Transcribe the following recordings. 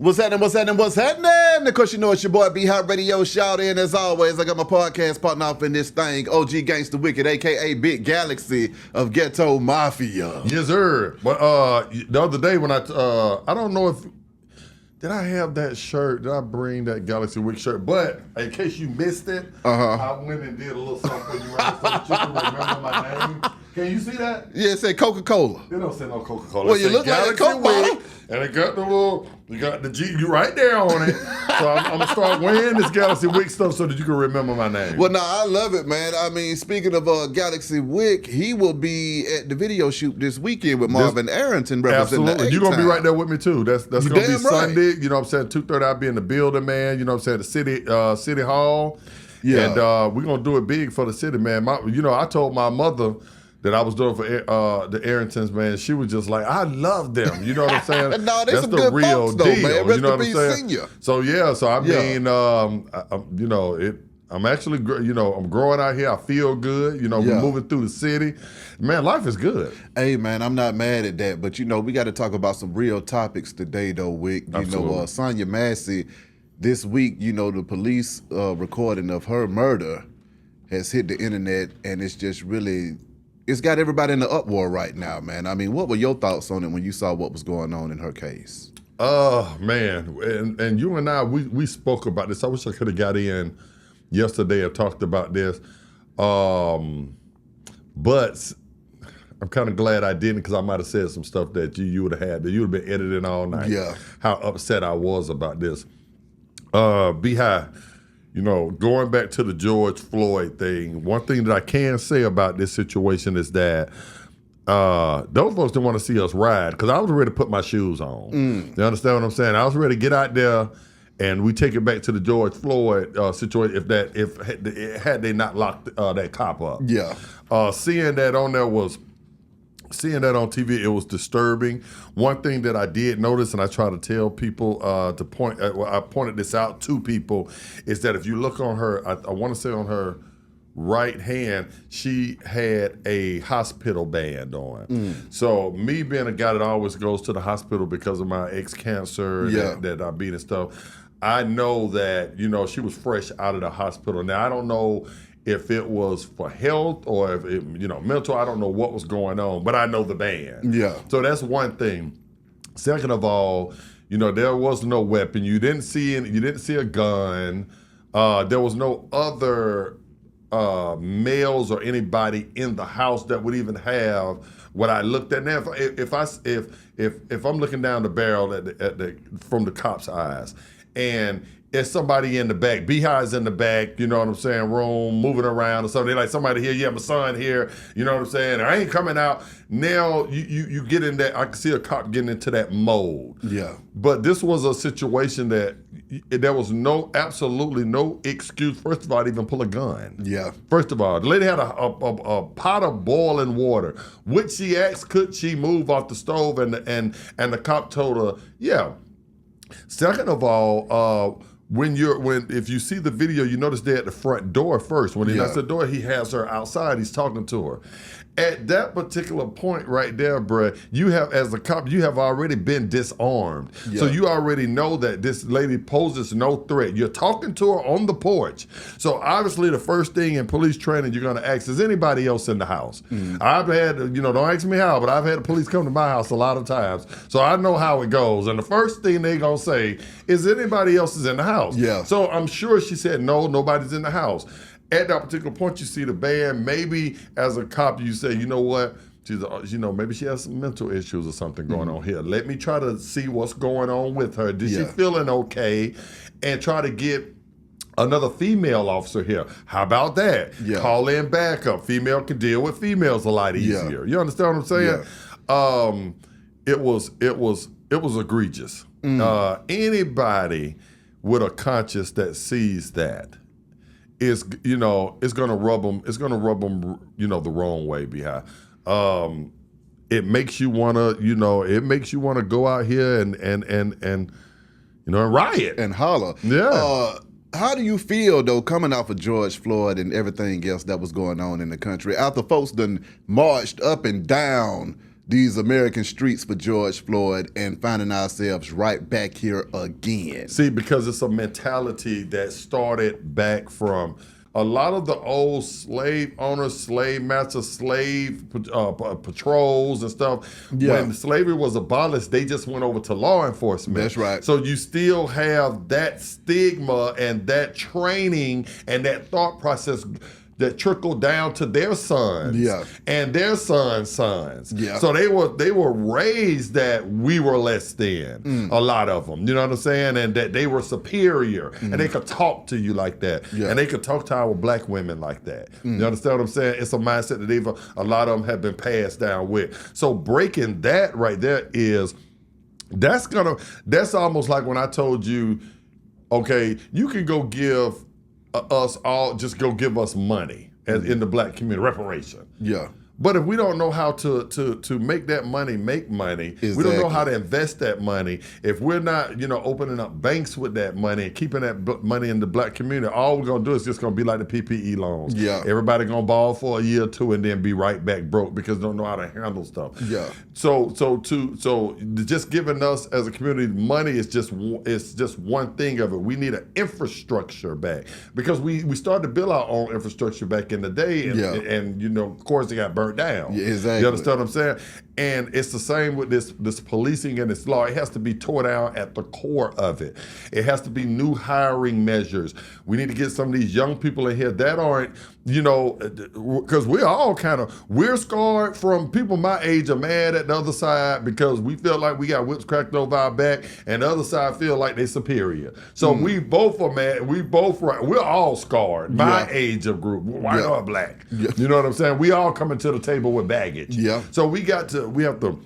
What's happening? Of course, you know it's your boy B Hot Radio. Shout in as always. I got my podcast partner off in this thing, OG Gangsta Wicked, aka Big Galaxy of Ghetto Mafia. Yes, sir. But the other day when I don't know if did I have that shirt? Did I bring that Galaxy Wicked shirt? But in case you missed it, I went and did a little something for you right so that you can remember my name. Can you see that? Yeah, it said Coca-Cola. They don't say no Coca-Cola. Well, you look like a Coke bottle. And it got you got the G, you right there on it. So I'm gonna start wearing this Galaxy Wick stuff so that you can remember my name. Well, no, I love it, man. I mean, speaking of Galaxy Wick, he will be at the video shoot this weekend with Marvin Arrington representing the Absolutely. You're gonna be right there with me too. That's gonna be damn right. Sunday. You know what I'm saying? 2:30 I'll be in the building, man. You know what I'm saying? The city hall. Yeah. And we're gonna do it big for the city, man. I told my mother that I was doing for the Arringtons, man. She was just like, I love them. You know what I'm saying? No, they that's some the good real folks, though, deal. man. Rest you know in what I'm peace, saying? Senior. So yeah, so I Yeah. mean, I'm actually, I'm growing out here. I feel good. Yeah. We're moving through the city. Man, life is good. Hey, man, I'm not mad at that, but we got to talk about some real topics today, though, Wick. Absolutely. Sonya Massey, this week, the police recording of her murder has hit the internet, and it's just really, it's got everybody in the uproar right now, man. I mean, what were your thoughts on it when you saw what was going on in her case? Man, and you and I, we spoke about this. I wish I could have got in yesterday and talked about this. But I'm kind of glad I didn't, because I might have said some stuff that you would have had, that you would have been editing all night. Yeah. How upset I was about this. B-High, going back to the George Floyd thing, one thing that I can say about this situation is that those folks didn't want to see us ride, because I was ready to put my shoes on. You understand what I'm saying? I was ready to get out there and we take it back to the George Floyd situation had they not locked that cop up. Yeah. Seeing that on TV, it was disturbing. One thing that I did notice, and I try to tell people I pointed this out to people, is that if you look on her, I want to say on her right hand, she had a hospital band on. So me being a guy that always goes to the hospital because of my ex-cancer that I beat and stuff, I know that, she was fresh out of the hospital. Now, I don't know if it was for health or if it, mental. I don't know what was going on, but I know the band. Yeah. So that's one thing. Second of all, there was no weapon. You didn't see a gun. There was no other males or anybody in the house that would even have what I looked at. Now, if I'm looking down the barrel from the cop's eyes, and it's somebody in the back, Beehive's in the back, you know what I'm saying, room, moving around or something. They're like, somebody here, my son here, you know what I'm saying? I ain't coming out. Now you get in that, I can see a cop getting into that mode. Yeah. But this was a situation that there was absolutely no excuse, first of all, to even pull a gun. Yeah. First of all, the lady had a pot of boiling water, which she asked, could she move off the stove, and the cop told her, yeah. Second of all, if you see the video, you notice they're at the front door first. When he knocks the door, he has her outside. He's talking to her. At that particular point right there, bruh, as a cop, you have already been disarmed. Yeah. So you already know that this lady poses no threat. You're talking to her on the porch. So obviously the first thing in police training you're going to ask, is anybody else in the house? I've had, don't ask me how, but I've had the police come to my house a lot of times. So I know how it goes. And the first thing they're going to say is anybody else is in the house. Yeah. So I'm sure she said, no, nobody's in the house. At that particular point, you see the band. Maybe as a cop, you say, you know what? Maybe she has some mental issues or something going on here. Let me try to see what's going on with her. Is she feeling okay? And try to get another female officer here. How about that? Yeah. Call in backup. Female can deal with females a lot easier. You understand what I'm saying? Yeah. It was egregious. Anybody with a conscience that sees that is, it's gonna rub them. It's gonna rub them, the wrong way behind. It makes you wanna, go out here and riot And holler. Yeah. How do you feel, though, coming off of George Floyd and everything else that was going on in the country, after folks done marched up and down these American streets for George Floyd and finding ourselves right back here again. See, because it's a mentality that started back from a lot of the old slave owners, slave masters, slave patrols and stuff. Yeah. When slavery was abolished, they just went over to law enforcement. That's right. So you still have that stigma and that training and that thought process that trickled down to their sons and their sons' sons. Yeah. So they were raised that we were less than, a lot of them, you know what I'm saying? And that they were superior and they could talk to you like that. Yeah. And they could talk to our black women like that. You understand what I'm saying? It's a mindset that a lot of them have been passed down with. So breaking that right there that's almost like when I told you, okay, you can go give us all, just go give us money in the black community, reparation. Yeah. But if we don't know how to make that money make money, Exactly. we don't know how to invest that money. If we're not, opening up banks with that money and keeping that money in the black community, all we're gonna do is just gonna be like the PPE loans. Yeah. Everybody gonna ball for a year or two and then be right back broke because they don't know how to handle stuff. Yeah. So just giving us as a community money is just one thing of it. We need an infrastructure back because we started to build our own infrastructure back in the day, and of course it got burnt down. Yeah, exactly. You understand what I'm saying? And it's the same with this policing and this law. It has to be tore down at the core of it. It has to be new hiring measures. We need to get some of these young people in here that aren't, because we're scarred from people my age are mad at the other side because we feel like we got whips cracked over our back and the other side feel like they're superior. So we both are mad. We're all scarred. My age of group, white or black. Yeah. You know what I'm saying? We all coming to the table with baggage. Yeah. So we have to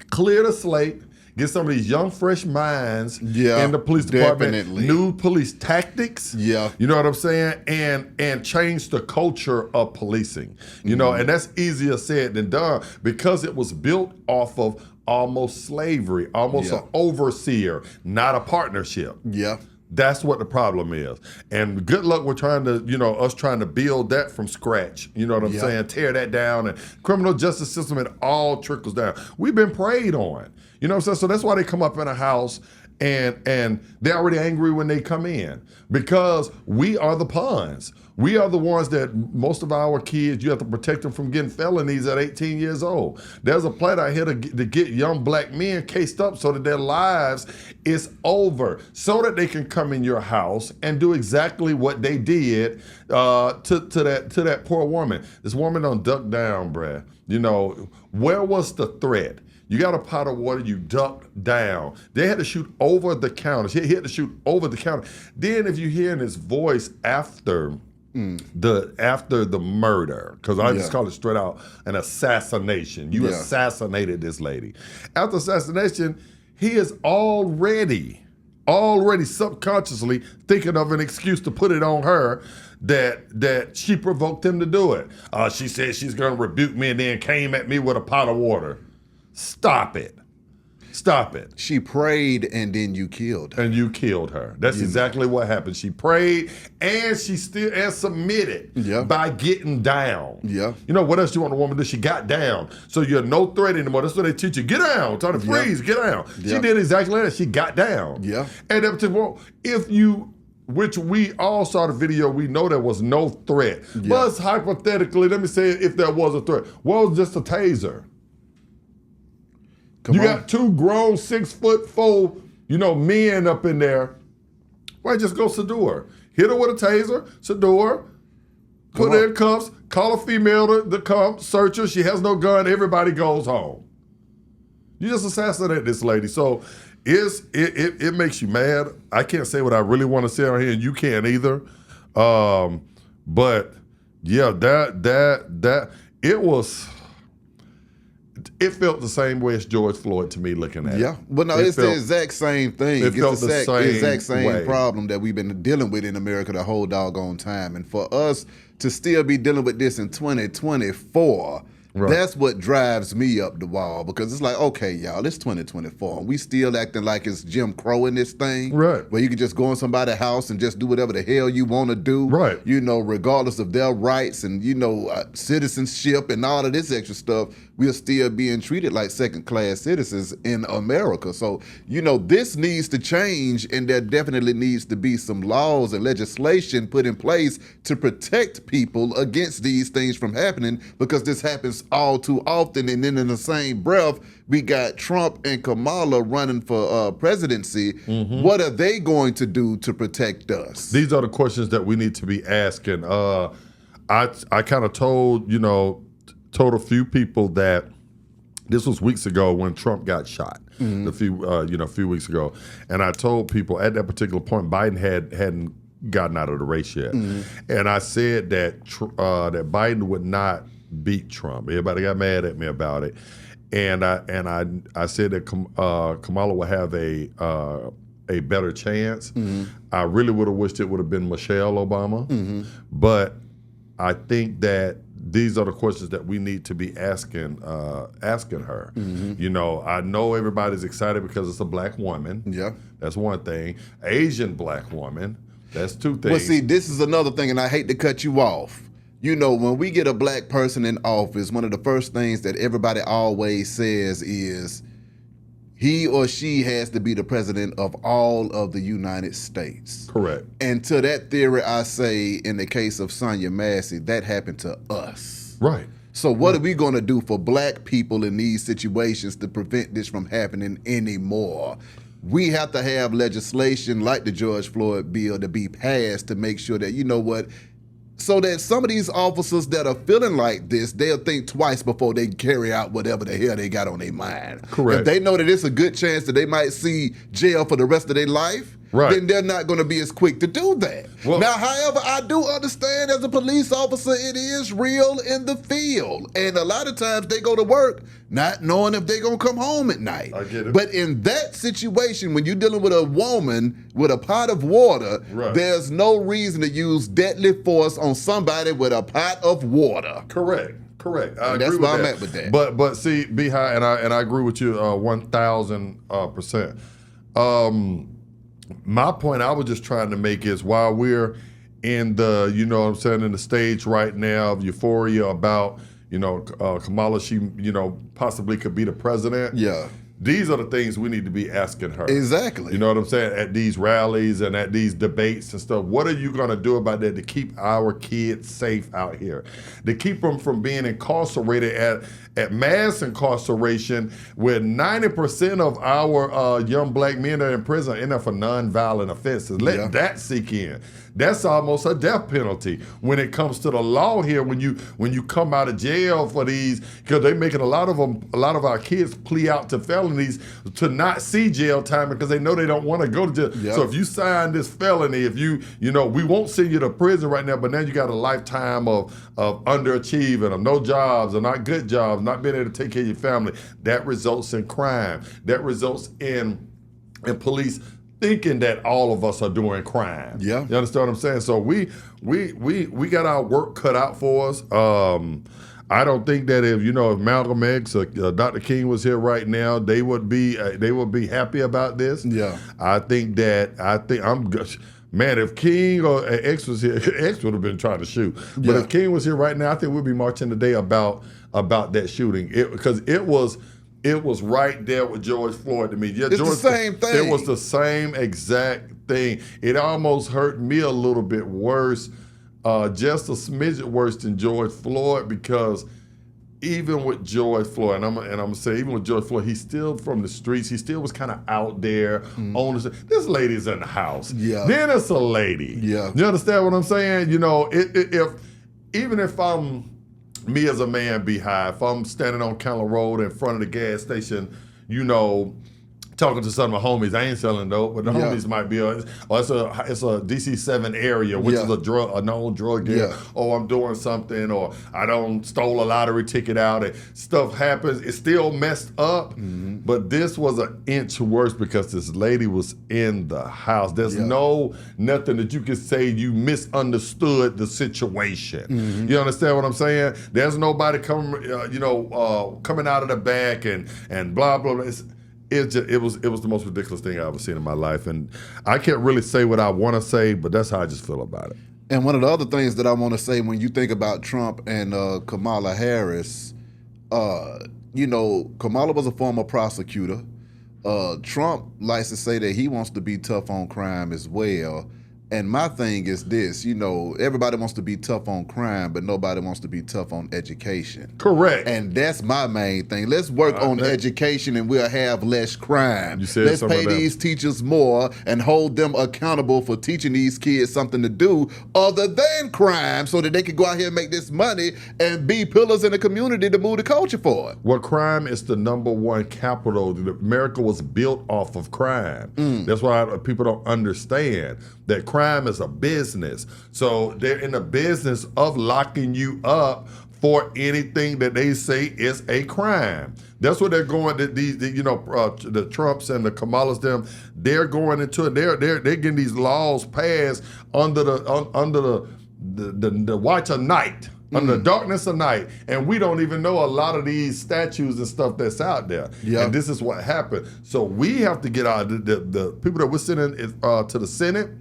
clear the slate, get some of these young, fresh minds in the police department, definitely. new police tactics. Yeah. You know what I'm saying? And change the culture of policing. You know, and that's easier said than done because it was built off of almost slavery, almost an overseer, not a partnership. Yeah. That's what the problem is. And good luck with trying to build that from scratch. You know what I'm saying? Tear that down. And criminal justice system, it all trickles down. We've been preyed on. You know what I'm saying? So that's why they come up in a house and they're already angry when they come in because we are the pawns. We are the ones that most of our kids, you have to protect them from getting felonies at 18 years old. There's a plight out here to get young black men cased up so that their lives is over, so that they can come in your house and do exactly what they did to that poor woman. This woman done ducked down, bruh. Where was the threat? You got a pot of water, you ducked down. They had to shoot over the counter. He had to shoot over the counter. Then if you hear in his voice after the murder, because I just call it straight out an assassination. You assassinated this lady. After assassination, he is already subconsciously thinking of an excuse to put it on her that she provoked him to do it. She said she's gonna rebuke me and then came at me with a pot of water. Stop it. She prayed and then you killed her. And you killed her. That's exactly what happened. She prayed and she submitted by getting down. Yeah. You know what else you want a woman to do? She got down. So you're no threat anymore. That's what they teach you. Get down. Try to freeze. Get down. She did exactly that. She got down. Yeah. And which we all saw the video, we know there was no threat. But hypothetically, let me say if there was a threat. What was just a taser? You got two grown 6'4", men up in there. Why just go subdue her? Hit her with a taser, subdue her, put her in cuffs, call a female to come, search her. She has no gun. Everybody goes home. You just assassinated this lady. So it makes you mad. I can't say what I really want to say on here, and you can't either. But yeah, that it was. It felt the same way as George Floyd to me looking at it. Yeah. But no, it's the exact same thing. It felt the exact same way. problem that we've been dealing with in America the whole doggone time. And for us to still be dealing with this in 2024, Right. That's what drives me up the wall, because it's like, okay, y'all, it's 2024. And we still acting like it's Jim Crow in this thing. Right. Where you can just go in somebody's house and just do whatever the hell you want to do. Right. You know, regardless of their rights and, citizenship and all of this extra stuff, we're still being treated like second-class citizens in America. So, this needs to change, and there definitely needs to be some laws and legislation put in place to protect people against these things from happening, because this happens all too often. And then in the same breath, we got Trump and Kamala running for presidency. Mm-hmm. What are they going to do to protect us? These are the questions that we need to be asking. I kind of told a few people that this was weeks ago when Trump got shot. Mm-hmm. A few weeks ago, and I told people at that particular point Biden hadn't gotten out of the race yet, and I said that that Biden would not beat Trump. Everybody got mad at me about it, and I said that Kamala would have a better chance. I really would have wished it would have been Michelle Obama, but I think that these are the questions that we need to be asking her. I know everybody's excited because it's a black woman. Yeah. That's one thing. Asian black woman. That's two things. Well, see, this is another thing, and I hate to cut you off. When we get a black person in office, one of the first things that everybody always says is he or she has to be the president of all of the United States. Correct. And to that theory, I say, in the case of Sonya Massey, that happened to us. Right. So what are we going to do for black people in these situations to prevent this from happening anymore? We have to have legislation like the George Floyd bill to be passed to make sure that, so that some of these officers that are feeling like this, they'll think twice before they carry out whatever the hell they got on their mind. Correct. If they know that it's a good chance that they might see jail for the rest of their life, right, then they're not going to be as quick to do that. Well, now, however, I do understand as a police officer, it is real in the field. And a lot of times they go to work not knowing if they're going to come home at night. I get it. But in that situation, when you're dealing with a woman with a pot of water, right, there's no reason to use deadly force on somebody with a pot of water. Correct. I That's agree where with I'm that. at with that. But see, Behi, and I agree with you 1,000%. My point I was just trying to make is, while we're in the, in the stage right now of euphoria about, Kamala, she, possibly could be the president. Yeah. These are the things we need to be asking her. Exactly. You know what I'm saying? At these rallies and at these debates and stuff, what are you going to do about that to keep our kids safe out here? To keep them from being incarcerated at mass incarceration, where 90% of our young black men that are in prison end up for nonviolent offenses. Let that sink in. That's almost a death penalty when it comes to the law here. When you come out of jail for these, because they're making a lot of our kids plea out to felonies to not see jail time because they know they don't want to go to jail. Yep. So if you sign this felony, if we won't send you to prison right now, but now you got a lifetime of underachieving, of no jobs, or not good jobs, not being able to take care of your family. That results in crime. That results in police thinking that all of us are doing crime. Yeah. You understand what I'm saying? So we got our work cut out for us. I don't think that if Malcolm X or Dr. King was here right now, they would be happy about this. Yeah. Man, if King or X was here, X would have been trying to shoot. But if King was here right now, I think we'd be marching today about that shooting. Because it was right there with George Floyd to me. Yeah, it's the same thing. It was the same exact thing. It almost hurt me a little bit worse, just a smidget worse than George Floyd, because even with George Floyd, and I'm gonna say, even with George Floyd, he's still from the streets. He still was kind of out there on the. This lady's in the house. Yeah. Then it's a lady. Yeah. You understand what I'm saying? If I'm me as a man, Beehive, if I'm standing on Keller Road in front of the gas station, talking to some of my homies. I ain't selling dope, but the homies might be. It's a DC7 area, which is a known drug deal. Yeah. Or I'm doing something, or I don't stole a lottery ticket out, and stuff happens. It's still messed up, but this was an inch worse because this lady was in the house. There's nothing that you can say you misunderstood the situation. You understand what I'm saying? There's nobody coming out of the back and blah blah blah. It was the most ridiculous thing I've ever seen in my life, and I can't really say what I want to say, but that's how I just feel about it. And one of the other things that I want to say when you think about Trump and Kamala Harris, Kamala was a former prosecutor. Trump likes to say that he wants to be tough on crime as well. And my thing is this, everybody wants to be tough on crime, but nobody wants to be tough on education. Correct. And that's my main thing. Let's work on education and we'll have less crime. Let's pay these teachers more and hold them accountable for teaching these kids something to do other than crime so that they can go out here and make this money and be pillars in the community to move the culture forward. Well, crime is the #1 capital. America was built off of crime. That's why people don't understand that crime is a business. So they're in the business of locking you up for anything that they say is a crime. That's what they're going. The Trumps and the Kamalas, they're going into it. They're getting these laws passed under the watch of night. Under the darkness of night, and we don't even know a lot of these statues and stuff that's out there. And this is what happened. So we have to get out the people that we're sending to the Senate.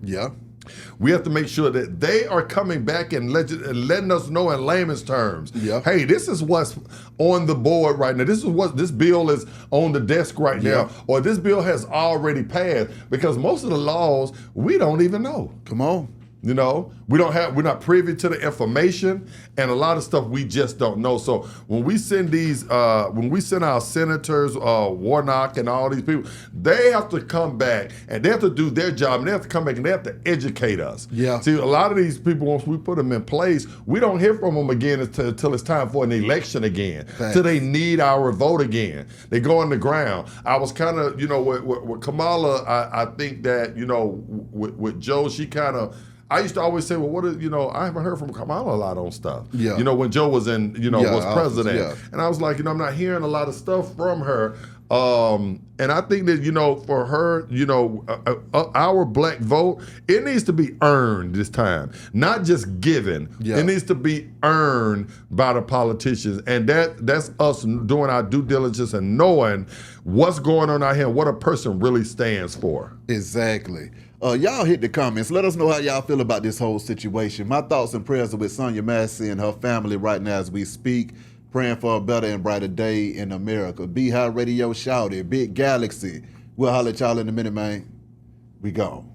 We have to make sure that they are coming back and letting us know in layman's terms. Hey, this is what's on the board right now. This is what this bill is on the desk right now, or this bill has already passed. Because most of the laws we don't even know. Come on. We're not privy to the information, and a lot of stuff we just don't know. So when we send our senators, Warnock and all these people, they have to come back and they have to do their job, and they have to come back and they have to educate us. See, a lot of these people, once we put them in place, we don't hear from them again until it's time for an election again, till they need our vote again. They go on the ground. I was kind of, with Kamala, I think that, with Joe, she kind of, I used to always say, well, I haven't heard from Kamala a lot on stuff. When Joe was in, was president. And I was like, I'm not hearing a lot of stuff from her. And I think that, for her, our black vote, it needs to be earned this time, not just given. It needs to be earned by the politicians. And that's us doing our due diligence and knowing what's going on out here and what a person really stands for. Exactly. Y'all hit the comments. Let us know how y'all feel about this whole situation. My thoughts and prayers are with Sonya Massey and her family right now as we speak, praying for a better and brighter day in America. Be High Radio shouted, Big Galaxy. We'll holler at y'all in a minute, man. We gone.